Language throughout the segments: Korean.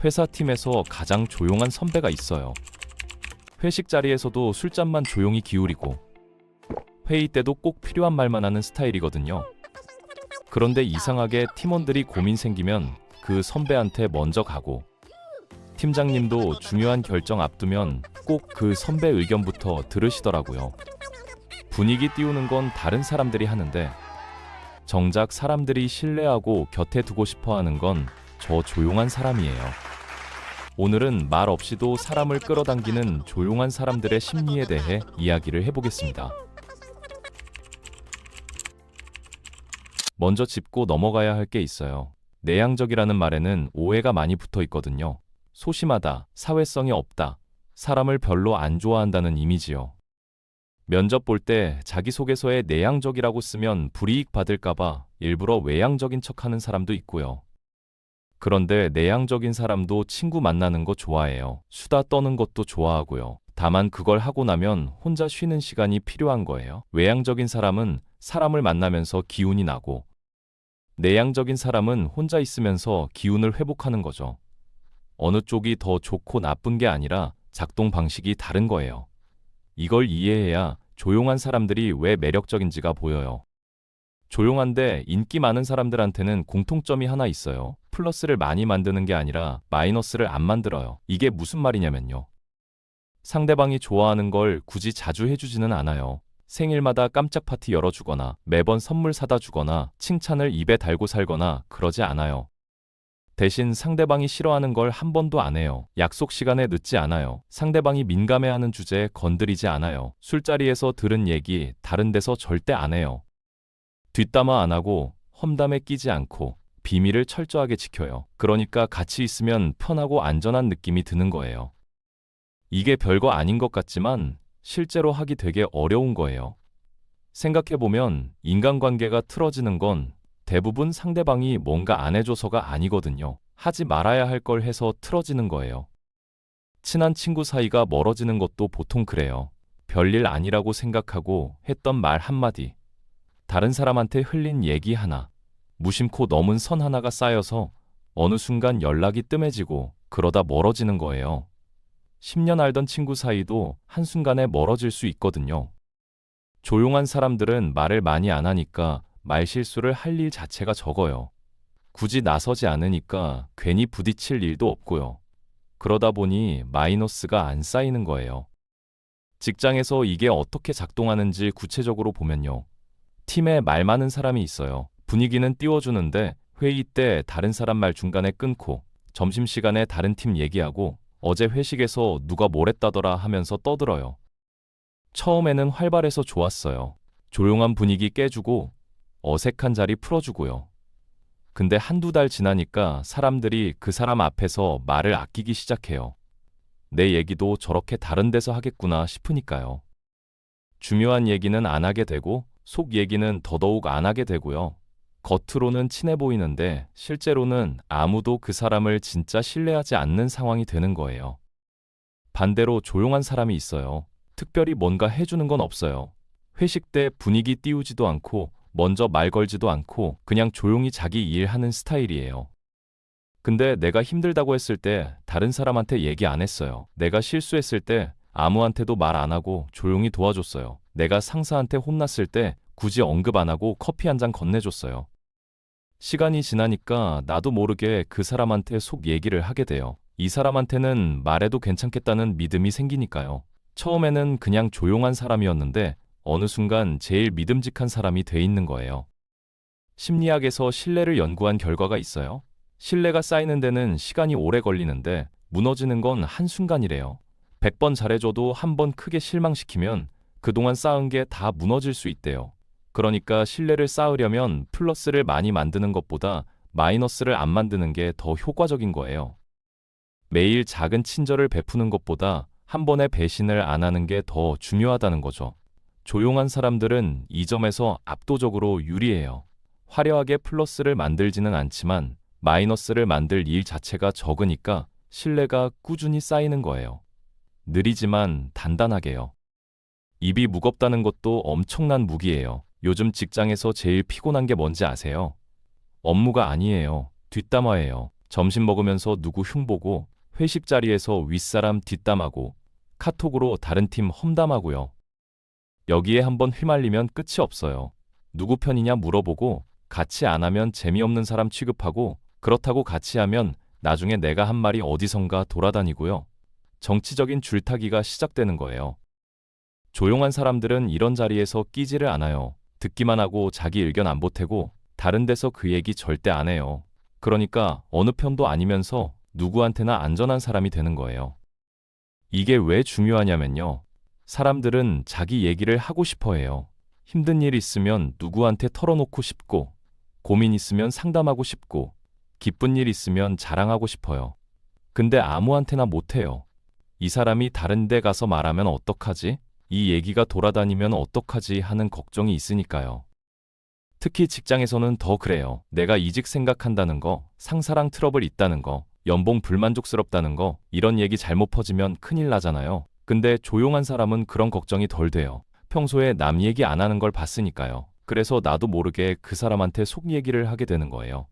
회사팀에서 가장 조용한 선배가 있어요. 회식 자리에서도 술잔만 조용히 기울이고 회의 때도 꼭 필요한 말만 하는 스타일이거든요. 그런데 이상하게 팀원들이 고민 생기면 그 선배한테 먼저 가고, 팀장님도 중요한 결정 앞두면 꼭 그 선배 의견부터 들으시더라고요. 분위기 띄우는 건 다른 사람들이 하는데 정작 사람들이 신뢰하고 곁에 두고 싶어 하는 건 저 조용한 사람이에요. 오늘은 말 없이도 사람을 끌어당기는 조용한 사람들의 심리에 대해 이야기를 해보겠습니다. 먼저 짚고 넘어가야 할 게 있어요. 내향적이라는 말에는 오해가 많이 붙어 있거든요. 소심하다, 사회성이 없다, 사람을 별로 안 좋아한다는 이미지요. 면접 볼 때 자기소개서에 내향적이라고 쓰면 불이익 받을까봐 일부러 외향적인 척하는 사람도 있고요. 그런데 내향적인 사람도 친구 만나는 거 좋아해요. 수다 떠는 것도 좋아하고요. 다만 그걸 하고 나면 혼자 쉬는 시간이 필요한 거예요. 외향적인 사람은 사람을 만나면서 기운이 나고, 내향적인 사람은 혼자 있으면서 기운을 회복하는 거죠. 어느 쪽이 더 좋고 나쁜 게 아니라 작동 방식이 다른 거예요. 이걸 이해해야 조용한 사람들이 왜 매력적인지가 보여요. 조용한데 인기 많은 사람들한테는 공통점이 하나 있어요. 플러스를 많이 만드는 게 아니라 마이너스를 안 만들어요. 이게 무슨 말이냐면요. 상대방이 좋아하는 걸 굳이 자주 해주지는 않아요. 생일마다 깜짝 파티 열어주거나 매번 선물 사다 주거나 칭찬을 입에 달고 살거나 그러지 않아요. 대신 상대방이 싫어하는 걸 한 번도 안 해요. 약속 시간에 늦지 않아요. 상대방이 민감해하는 주제에 건드리지 않아요. 술자리에서 들은 얘기 다른 데서 절대 안 해요. 뒷담화 안 하고 험담에 끼지 않고 비밀을 철저하게 지켜요. 그러니까 같이 있으면 편하고 안전한 느낌이 드는 거예요. 이게 별거 아닌 것 같지만 실제로 하기 되게 어려운 거예요. 생각해보면 인간관계가 틀어지는 건 대부분 상대방이 뭔가 안 해줘서가 아니거든요. 하지 말아야 할 걸 해서 틀어지는 거예요. 친한 친구 사이가 멀어지는 것도 보통 그래요. 별일 아니라고 생각하고 했던 말 한마디, 다른 사람한테 흘린 얘기 하나, 무심코 넘은 선 하나가 쌓여서 어느 순간 연락이 뜸해지고 그러다 멀어지는 거예요. 10년 알던 친구 사이도 한순간에 멀어질 수 있거든요. 조용한 사람들은 말을 많이 안 하니까 말실수를 할 일 자체가 적어요. 굳이 나서지 않으니까 괜히 부딪힐 일도 없고요. 그러다 보니 마이너스가 안 쌓이는 거예요. 직장에서 이게 어떻게 작동하는지 구체적으로 보면요. 팀에 말 많은 사람이 있어요. 분위기는 띄워주는데 회의 때 다른 사람 말 중간에 끊고, 점심시간에 다른 팀 얘기하고, 어제 회식에서 누가 뭘 했다더라 하면서 떠들어요. 처음에는 활발해서 좋았어요. 조용한 분위기 깨주고 어색한 자리 풀어주고요. 근데 한두 달 지나니까 사람들이 그 사람 앞에서 말을 아끼기 시작해요. 내 얘기도 저렇게 다른 데서 하겠구나 싶으니까요. 중요한 얘기는 안 하게 되고 속 얘기는 더더욱 안 하게 되고요. 겉으로는 친해 보이는데 실제로는 아무도 그 사람을 진짜 신뢰하지 않는 상황이 되는 거예요. 반대로 조용한 사람이 있어요. 특별히 뭔가 해주는 건 없어요. 회식 때 분위기 띄우지도 않고 먼저 말 걸지도 않고 그냥 조용히 자기 일하는 스타일이에요. 근데 내가 힘들다고 했을 때 다른 사람한테 얘기 안 했어요. 내가 실수했을 때 아무한테도 말 안 하고 조용히 도와줬어요. 내가 상사한테 혼났을 때 굳이 언급 안 하고 커피 한 잔 건네줬어요. 시간이 지나니까 나도 모르게 그 사람한테 속 얘기를 하게 돼요. 이 사람한테는 말해도 괜찮겠다는 믿음이 생기니까요. 처음에는 그냥 조용한 사람이었는데 어느 순간 제일 믿음직한 사람이 돼 있는 거예요. 심리학에서 신뢰를 연구한 결과가 있어요. 신뢰가 쌓이는 데는 시간이 오래 걸리는데 무너지는 건 한순간이래요. 100번 잘해줘도 한 번 크게 실망시키면 그동안 쌓은 게 다 무너질 수 있대요. 그러니까 신뢰를 쌓으려면 플러스를 많이 만드는 것보다 마이너스를 안 만드는 게 더 효과적인 거예요. 매일 작은 친절을 베푸는 것보다 한 번에 배신을 안 하는 게 더 중요하다는 거죠. 조용한 사람들은 이 점에서 압도적으로 유리해요. 화려하게 플러스를 만들지는 않지만 마이너스를 만들 일 자체가 적으니까 신뢰가 꾸준히 쌓이는 거예요. 느리지만 단단하게요. 입이 무겁다는 것도 엄청난 무기예요. 요즘 직장에서 제일 피곤한 게 뭔지 아세요? 업무가 아니에요. 뒷담화예요. 점심 먹으면서 누구 흉보고, 회식 자리에서 윗사람 뒷담하고, 카톡으로 다른 팀 험담하고요. 여기에 한번 휘말리면 끝이 없어요. 누구 편이냐 물어보고, 같이 안 하면 재미없는 사람 취급하고, 그렇다고 같이 하면 나중에 내가 한 말이 어디선가 돌아다니고요. 정치적인 줄타기가 시작되는 거예요. 조용한 사람들은 이런 자리에서 끼지를 않아요. 듣기만 하고 자기 의견 안 보태고 다른 데서 그 얘기 절대 안 해요. 그러니까 어느 편도 아니면서 누구한테나 안전한 사람이 되는 거예요. 이게 왜 중요하냐면요. 사람들은 자기 얘기를 하고 싶어 해요. 힘든 일 있으면 누구한테 털어놓고 싶고, 고민 있으면 상담하고 싶고, 기쁜 일 있으면 자랑하고 싶어요. 근데 아무한테나 못해요. 이 사람이 다른 데 가서 말하면 어떡하지? 이 얘기가 돌아다니면 어떡하지? 하는 걱정이 있으니까요. 특히 직장에서는 더 그래요. 내가 이직 생각한다는 거, 상사랑 트러블 있다는 거, 연봉 불만족스럽다는 거, 이런 얘기 잘못 퍼지면 큰일 나잖아요. 근데 조용한 사람은 그런 걱정이 덜 돼요. 평소에 남 얘기 안 하는 걸 봤으니까요. 그래서 나도 모르게 그 사람한테 속 얘기를 하게 되는 거예요.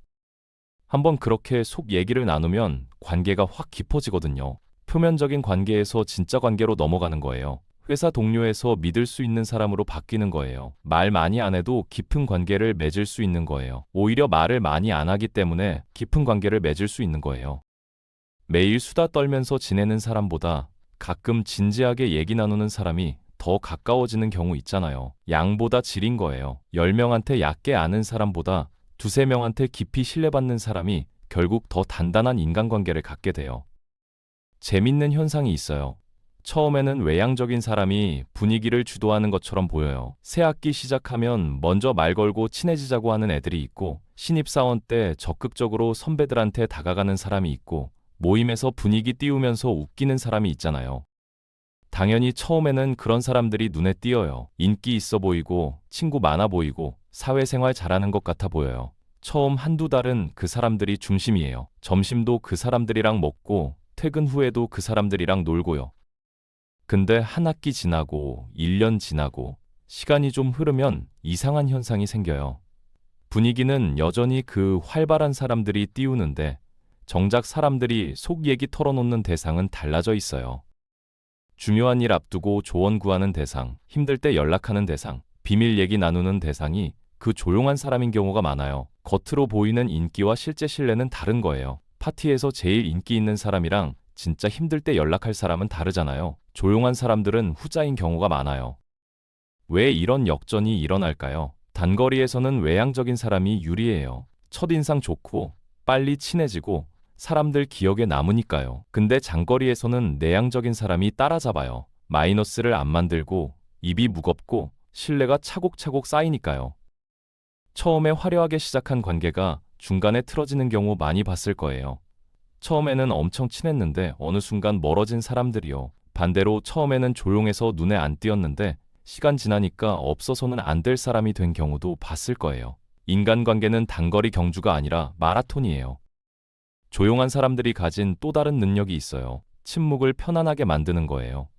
한번 그렇게 속 얘기를 나누면 관계가 확 깊어지거든요. 표면적인 관계에서 진짜 관계로 넘어가는 거예요. 회사 동료에서 믿을 수 있는 사람으로 바뀌는 거예요. 말 많이 안 해도 깊은 관계를 맺을 수 있는 거예요. 오히려 말을 많이 안 하기 때문에 깊은 관계를 맺을 수 있는 거예요. 매일 수다 떨면서 지내는 사람보다 가끔 진지하게 얘기 나누는 사람이 더 가까워지는 경우 있잖아요. 양보다 질인 거예요. 10명한테 얕게 아는 사람보다 두세 명한테 깊이 신뢰받는 사람이 결국 더 단단한 인간관계를 갖게 돼요. 재밌는 현상이 있어요. 처음에는 외향적인 사람이 분위기를 주도하는 것처럼 보여요. 새 학기 시작하면 먼저 말 걸고 친해지자고 하는 애들이 있고, 신입사원 때 적극적으로 선배들한테 다가가는 사람이 있고, 모임에서 분위기 띄우면서 웃기는 사람이 있잖아요. 당연히 처음에는 그런 사람들이 눈에 띄어요. 인기 있어 보이고, 친구 많아 보이고, 사회생활 잘하는 것 같아 보여요. 처음 한두 달은 그 사람들이 중심이에요. 점심도 그 사람들이랑 먹고, 퇴근 후에도 그 사람들이랑 놀고요. 근데 한 학기 지나고 1년 지나고 시간이 좀 흐르면 이상한 현상이 생겨요. 분위기는 여전히 그 활발한 사람들이 띄우는데 정작 사람들이 속 얘기 털어놓는 대상은 달라져 있어요. 중요한 일 앞두고 조언 구하는 대상, 힘들 때 연락하는 대상, 비밀 얘기 나누는 대상이 그 조용한 사람인 경우가 많아요. 겉으로 보이는 인기와 실제 신뢰는 다른 거예요. 파티에서 제일 인기 있는 사람이랑 진짜 힘들 때 연락할 사람은 다르잖아요. 조용한 사람들은 후자인 경우가 많아요. 왜 이런 역전이 일어날까요? 단거리에서는 외향적인 사람이 유리해요. 첫인상 좋고 빨리 친해지고 사람들 기억에 남으니까요. 근데 장거리에서는 내향적인 사람이 따라잡아요. 마이너스를 안 만들고 입이 무겁고 신뢰가 차곡차곡 쌓이니까요. 처음에 화려하게 시작한 관계가 중간에 틀어지는 경우 많이 봤을 거예요. 처음에는 엄청 친했는데 어느 순간 멀어진 사람들이요. 반대로 처음에는 조용해서 눈에 안 띄었는데 시간 지나니까 없어서는 안 될 사람이 된 경우도 봤을 거예요. 인간관계는 단거리 경주가 아니라 마라톤이에요. 조용한 사람들이 가진 또 다른 능력이 있어요. 침묵을 편안하게 만드는 거예요.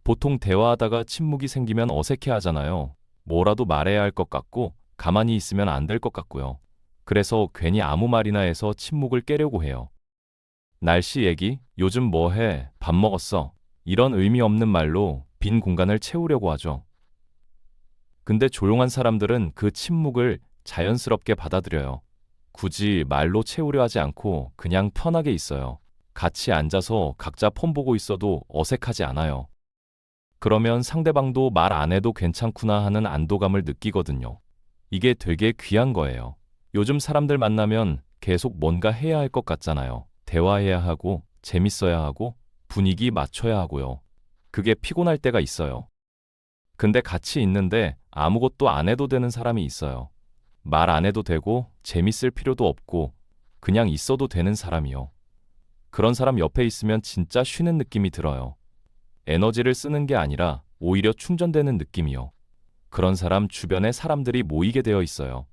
보통 대화하다가 침묵이 생기면 어색해 하잖아요. 뭐라도 말해야 할 것 같고 가만히 있으면 안 될 것 같고요. 그래서 괜히 아무 말이나 해서 침묵을 깨려고 해요. 날씨 얘기, 요즘 뭐 해, 밥 먹었어. 이런 의미 없는 말로 빈 공간을 채우려고 하죠. 근데 조용한 사람들은 그 침묵을 자연스럽게 받아들여요. 굳이 말로 채우려 하지 않고 그냥 편하게 있어요. 같이 앉아서 각자 폰 보고 있어도 어색하지 않아요. 그러면 상대방도 말 안 해도 괜찮구나 하는 안도감을 느끼거든요. 이게 되게 귀한 거예요. 요즘 사람들 만나면 계속 뭔가 해야 할 것 같잖아요. 대화해야 하고, 재밌어야 하고, 분위기 맞춰야 하고요. 그게 피곤할 때가 있어요. 근데 같이 있는데 아무것도 안 해도 되는 사람이 있어요. 말 안 해도 되고, 재밌을 필요도 없고, 그냥 있어도 되는 사람이요. 그런 사람 옆에 있으면 진짜 쉬는 느낌이 들어요. 에너지를 쓰는 게 아니라 오히려 충전되는 느낌이요. 그런 사람 주변에 사람들이 모이게 되어 있어요.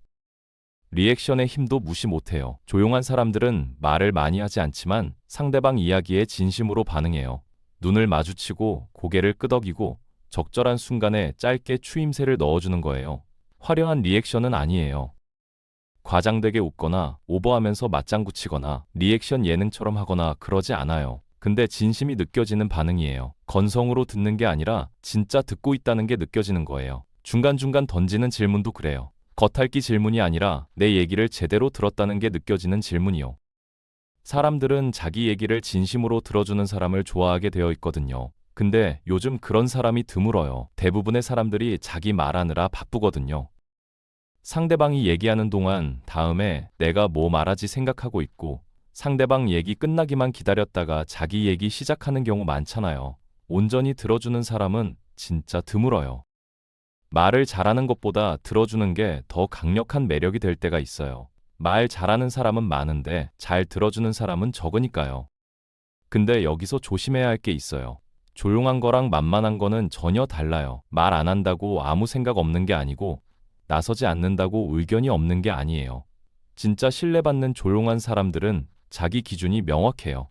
리액션의 힘도 무시 못해요. 조용한 사람들은 말을 많이 하지 않지만 상대방 이야기에 진심으로 반응해요. 눈을 마주치고 고개를 끄덕이고 적절한 순간에 짧게 추임새를 넣어주는 거예요. 화려한 리액션은 아니에요. 과장되게 웃거나 오버하면서 맞장구 치거나 리액션 예능처럼 하거나 그러지 않아요. 근데 진심이 느껴지는 반응이에요. 건성으로 듣는 게 아니라 진짜 듣고 있다는 게 느껴지는 거예요. 중간중간 던지는 질문도 그래요. 겉핥기 질문이 아니라 내 얘기를 제대로 들었다는 게 느껴지는 질문이요. 사람들은 자기 얘기를 진심으로 들어주는 사람을 좋아하게 되어 있거든요. 근데 요즘 그런 사람이 드물어요. 대부분의 사람들이 자기 말하느라 바쁘거든요. 상대방이 얘기하는 동안 다음에 내가 뭐 말하지 생각하고 있고 상대방 얘기 끝나기만 기다렸다가 자기 얘기 시작하는 경우 많잖아요. 온전히 들어주는 사람은 진짜 드물어요. 말을 잘하는 것보다 들어주는 게 더 강력한 매력이 될 때가 있어요. 말 잘하는 사람은 많은데 잘 들어주는 사람은 적으니까요. 근데 여기서 조심해야 할 게 있어요. 조용한 거랑 만만한 거는 전혀 달라요. 말 안 한다고 아무 생각 없는 게 아니고 나서지 않는다고 의견이 없는 게 아니에요. 진짜 신뢰받는 조용한 사람들은 자기 기준이 명확해요.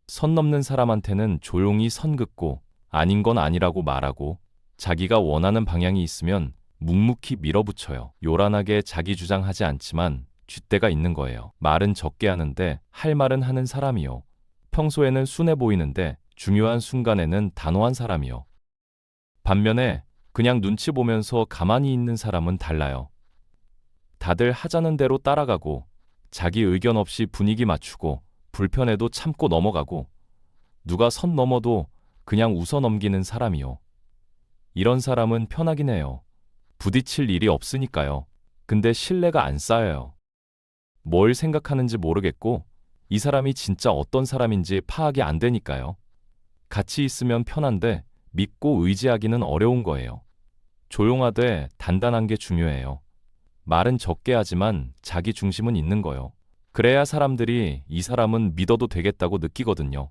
선 넘는 사람한테는 조용히 선 긋고 아닌 건 아니라고 말하고 자기가 원하는 방향이 있으면 묵묵히 밀어붙여요. 요란하게 자기 주장하지 않지만 줏대가 있는 거예요. 말은 적게 하는데 할 말은 하는 사람이요. 평소에는 순해 보이는데 중요한 순간에는 단호한 사람이요. 반면에 그냥 눈치 보면서 가만히 있는 사람은 달라요. 다들 하자는 대로 따라가고 자기 의견 없이 분위기 맞추고 불편해도 참고 넘어가고 누가 선 넘어도 그냥 웃어 넘기는 사람이요. 이런 사람은 편하긴 해요. 부딪힐 일이 없으니까요. 근데 신뢰가 안 쌓여요. 뭘 생각하는지 모르겠고 이 사람이 진짜 어떤 사람인지 파악이 안 되니까요. 같이 있으면 편한데 믿고 의지하기는 어려운 거예요. 조용하되 단단한 게 중요해요. 말은 적게 하지만 자기 중심은 있는 거요. 그래야 사람들이 이 사람은 믿어도 되겠다고 느끼거든요.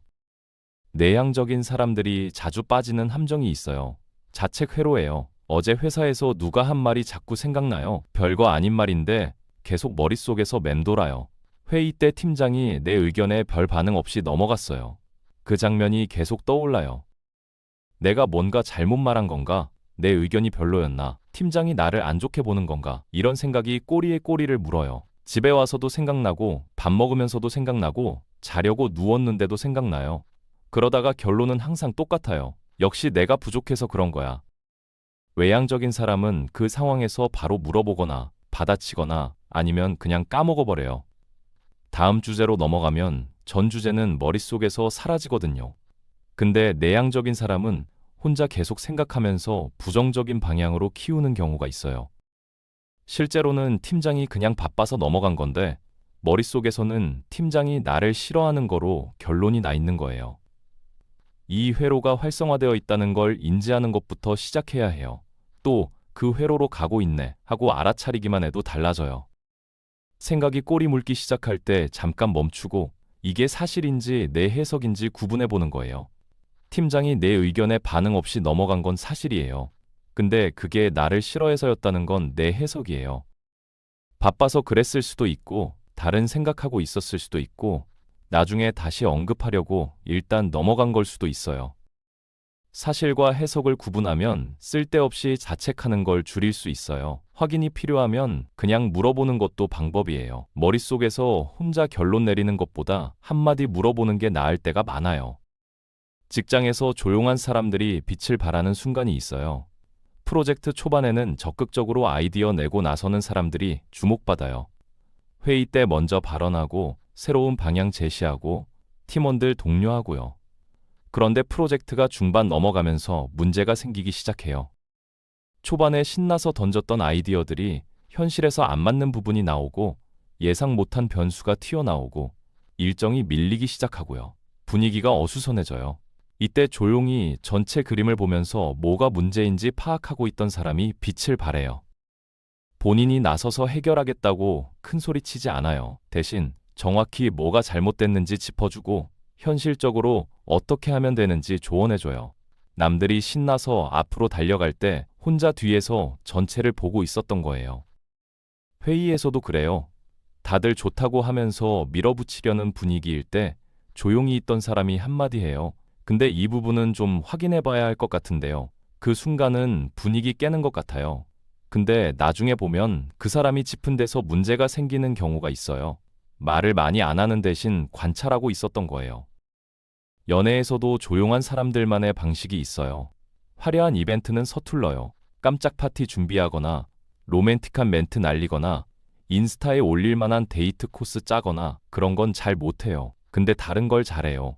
내향적인 사람들이 자주 빠지는 함정이 있어요. 자책 회로예요. 어제 회사에서 누가 한 말이 자꾸 생각나요. 별거 아닌 말인데 계속 머릿속에서 맴돌아요. 회의 때 팀장이 내 의견에 별 반응 없이 넘어갔어요. 그 장면이 계속 떠올라요. 내가 뭔가 잘못 말한 건가? 내 의견이 별로였나? 팀장이 나를 안 좋게 보는 건가? 이런 생각이 꼬리에 꼬리를 물어요. 집에 와서도 생각나고 밥 먹으면서도 생각나고 자려고 누웠는데도 생각나요. 그러다가 결론은 항상 똑같아요. 역시 내가 부족해서 그런 거야. 외향적인 사람은 그 상황에서 바로 물어보거나 받아치거나 아니면 그냥 까먹어버려요. 다음 주제로 넘어가면 전 주제는 머릿속에서 사라지거든요. 근데 내향적인 사람은 혼자 계속 생각하면서 부정적인 방향으로 키우는 경우가 있어요. 실제로는 팀장이 그냥 바빠서 넘어간 건데 머릿속에서는 팀장이 나를 싫어하는 거로 결론이 나 있는 거예요. 이 회로가 활성화되어 있다는 걸 인지하는 것부터 시작해야 해요. 또 그 회로로 가고 있네 하고 알아차리기만 해도 달라져요. 생각이 꼬리 물기 시작할 때 잠깐 멈추고 이게 사실인지 내 해석인지 구분해 보는 거예요. 팀장이 내 의견에 반응 없이 넘어간 건 사실이에요. 근데 그게 나를 싫어해서였다는 건 내 해석이에요. 바빠서 그랬을 수도 있고 다른 생각하고 있었을 수도 있고 나중에 다시 언급하려고 일단 넘어간 걸 수도 있어요. 사실과 해석을 구분하면 쓸데없이 자책하는 걸 줄일 수 있어요. 확인이 필요하면 그냥 물어보는 것도 방법이에요. 머릿속에서 혼자 결론 내리는 것보다 한마디 물어보는 게 나을 때가 많아요. 직장에서 조용한 사람들이 빛을 발하는 순간이 있어요. 프로젝트 초반에는 적극적으로 아이디어 내고 나서는 사람들이 주목받아요. 회의 때 먼저 발언하고 새로운 방향 제시하고 팀원들 독려하고요. 그런데 프로젝트가 중반 넘어가면서 문제가 생기기 시작해요. 초반에 신나서 던졌던 아이디어들이 현실에서 안 맞는 부분이 나오고 예상 못한 변수가 튀어나오고 일정이 밀리기 시작하고요. 분위기가 어수선해져요. 이때 조용히 전체 그림을 보면서 뭐가 문제인지 파악하고 있던 사람이 빛을 발해요. 본인이 나서서 해결하겠다고 큰 소리 치지 않아요. 대신 정확히 뭐가 잘못됐는지 짚어주고 현실적으로 어떻게 하면 되는지 조언해줘요. 남들이 신나서 앞으로 달려갈 때 혼자 뒤에서 전체를 보고 있었던 거예요. 회의에서도 그래요. 다들 좋다고 하면서 밀어붙이려는 분위기일 때 조용히 있던 사람이 한마디 해요. 근데 이 부분은 좀 확인해 봐야 할 것 같은데요. 그 순간은 분위기 깨는 것 같아요. 근데 나중에 보면 그 사람이 짚은 데서 문제가 생기는 경우가 있어요. 말을 많이 안 하는 대신 관찰하고 있었던 거예요. 연애에서도 조용한 사람들만의 방식이 있어요. 화려한 이벤트는 서툴러요. 깜짝 파티 준비하거나 로맨틱한 멘트 날리거나 인스타에 올릴 만한 데이트 코스 짜거나 그런 건 잘 못해요. 근데 다른 걸 잘해요.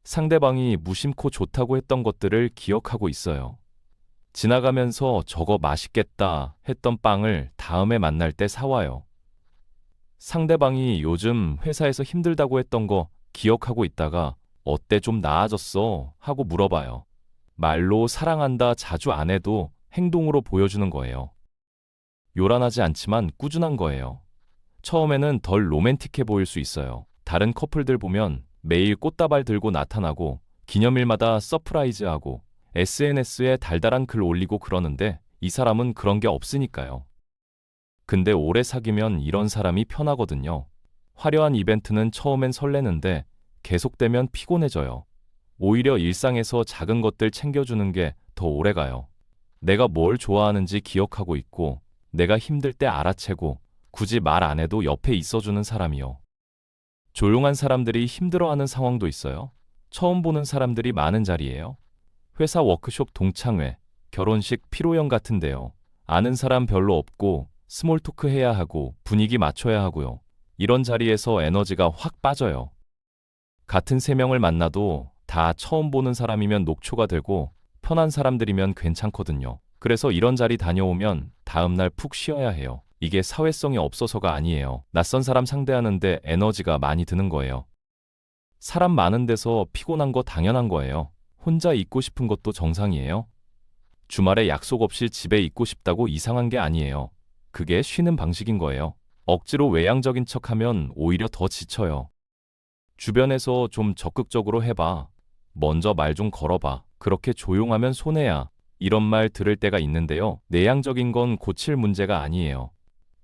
상대방이 무심코 좋다고 했던 것들을 기억하고 있어요. 지나가면서 저거 맛있겠다 했던 빵을 다음에 만날 때 사와요. 상대방이 요즘 회사에서 힘들다고 했던 거 기억하고 있다가 어때 좀 나아졌어? 하고 물어봐요. 말로 사랑한다 자주 안 해도 행동으로 보여주는 거예요. 요란하지 않지만 꾸준한 거예요. 처음에는 덜 로맨틱해 보일 수 있어요. 다른 커플들 보면 매일 꽃다발 들고 나타나고 기념일마다 서프라이즈하고 SNS에 달달한 글 올리고 그러는데 이 사람은 그런 게 없으니까요. 근데 오래 사귀면 이런 사람이 편하거든요. 화려한 이벤트는 처음엔 설레는데 계속되면 피곤해져요. 오히려 일상에서 작은 것들 챙겨주는 게 더 오래가요. 내가 뭘 좋아하는지 기억하고 있고 내가 힘들 때 알아채고 굳이 말 안 해도 옆에 있어주는 사람이요. 조용한 사람들이 힘들어하는 상황도 있어요. 처음 보는 사람들이 많은 자리예요. 회사 워크숍 동창회, 결혼식 피로연 같은데요. 아는 사람 별로 없고 스몰 토크 해야 하고 분위기 맞춰야 하고요. 이런 자리에서 에너지가 확 빠져요. 같은 세 명을 만나도 다 처음 보는 사람이면 녹초가 되고 편한 사람들이면 괜찮거든요. 그래서 이런 자리 다녀오면 다음날 푹 쉬어야 해요. 이게 사회성이 없어서가 아니에요. 낯선 사람 상대하는데 에너지가 많이 드는 거예요. 사람 많은 데서 피곤한 거 당연한 거예요. 혼자 있고 싶은 것도 정상이에요. 주말에 약속 없이 집에 있고 싶다고 이상한 게 아니에요. 그게 쉬는 방식인 거예요. 억지로 외향적인 척하면 오히려 더 지쳐요. 주변에서 좀 적극적으로 해봐. 먼저 말 좀 걸어봐. 그렇게 조용하면 손해야. 이런 말 들을 때가 있는데요. 내향적인 건 고칠 문제가 아니에요.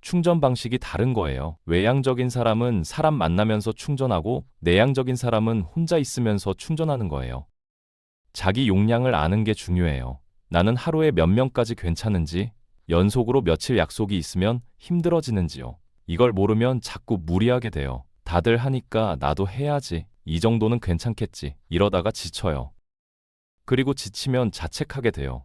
충전 방식이 다른 거예요. 외향적인 사람은 사람 만나면서 충전하고 내향적인 사람은 혼자 있으면서 충전하는 거예요. 자기 용량을 아는 게 중요해요. 나는 하루에 몇 명까지 괜찮은지, 연속으로 며칠 약속이 있으면 힘들어지는지요. 이걸 모르면 자꾸 무리하게 돼요. 다들 하니까 나도 해야지. 이 정도는 괜찮겠지. 이러다가 지쳐요. 그리고 지치면 자책하게 돼요.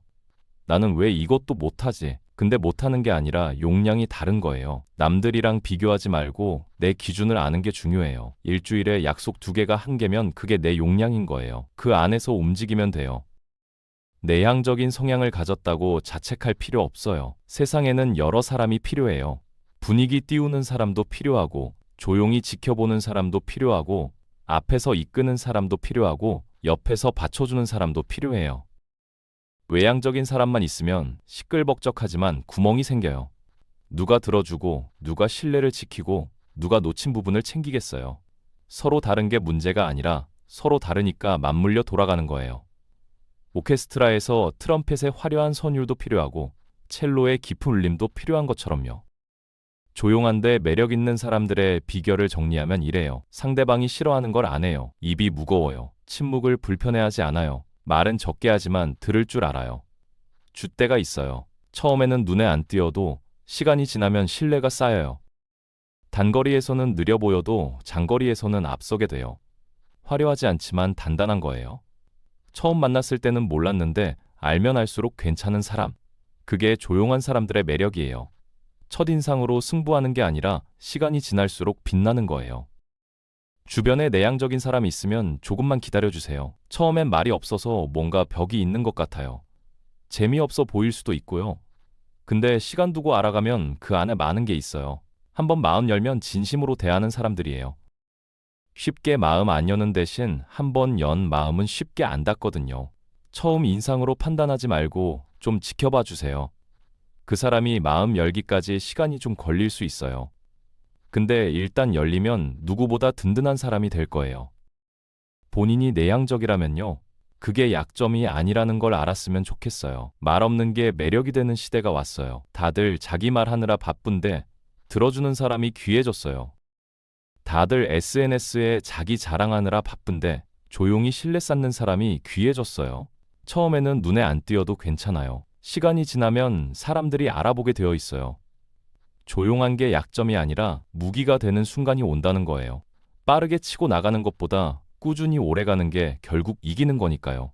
나는 왜 이것도 못하지? 근데 못하는 게 아니라 용량이 다른 거예요. 남들이랑 비교하지 말고 내 기준을 아는 게 중요해요. 일주일에 약속 2개가 1개면 그게 내 용량인 거예요. 그 안에서 움직이면 돼요. 내향적인 성향을 가졌다고 자책할 필요 없어요. 세상에는 여러 사람이 필요해요. 분위기 띄우는 사람도 필요하고, 조용히 지켜보는 사람도 필요하고, 앞에서 이끄는 사람도 필요하고, 옆에서 받쳐주는 사람도 필요해요. 외향적인 사람만 있으면 시끌벅적하지만 구멍이 생겨요. 누가 들어주고, 누가 신뢰를 지키고, 누가 놓친 부분을 챙기겠어요. 서로 다른 게 문제가 아니라 서로 다르니까 맞물려 돌아가는 거예요. 오케스트라에서 트럼펫의 화려한 선율도 필요하고 첼로의 깊은 울림도 필요한 것처럼요. 조용한데 매력 있는 사람들의 비결을 정리하면 이래요. 상대방이 싫어하는 걸 안 해요. 입이 무거워요. 침묵을 불편해하지 않아요. 말은 적게 하지만 들을 줄 알아요. 줏대가 있어요. 처음에는 눈에 안 띄어도 시간이 지나면 신뢰가 쌓여요. 단거리에서는 느려 보여도 장거리에서는 앞서게 돼요. 화려하지 않지만 단단한 거예요. 처음 만났을 때는 몰랐는데 알면 알수록 괜찮은 사람. 그게 조용한 사람들의 매력이에요. 첫인상으로 승부하는 게 아니라 시간이 지날수록 빛나는 거예요. 주변에 내향적인 사람이 있으면 조금만 기다려주세요. 처음엔 말이 없어서 뭔가 벽이 있는 것 같아요. 재미없어 보일 수도 있고요. 근데 시간 두고 알아가면 그 안에 많은 게 있어요. 한번 마음 열면 진심으로 대하는 사람들이에요. 쉽게 마음 안 여는 대신 한 번 연 마음은 쉽게 안 닫거든요. 처음 인상으로 판단하지 말고 좀 지켜봐 주세요. 그 사람이 마음 열기까지 시간이 좀 걸릴 수 있어요. 근데 일단 열리면 누구보다 든든한 사람이 될 거예요. 본인이 내향적이라면요. 그게 약점이 아니라는 걸 알았으면 좋겠어요. 말 없는 게 매력이 되는 시대가 왔어요. 다들 자기 말하느라 바쁜데 들어주는 사람이 귀해졌어요. 다들 SNS에 자기 자랑하느라 바쁜데 조용히 신뢰 쌓는 사람이 귀해졌어요. 처음에는 눈에 안 띄어도 괜찮아요. 시간이 지나면 사람들이 알아보게 되어 있어요. 조용한 게 약점이 아니라 무기가 되는 순간이 온다는 거예요. 빠르게 치고 나가는 것보다 꾸준히 오래 가는 게 결국 이기는 거니까요.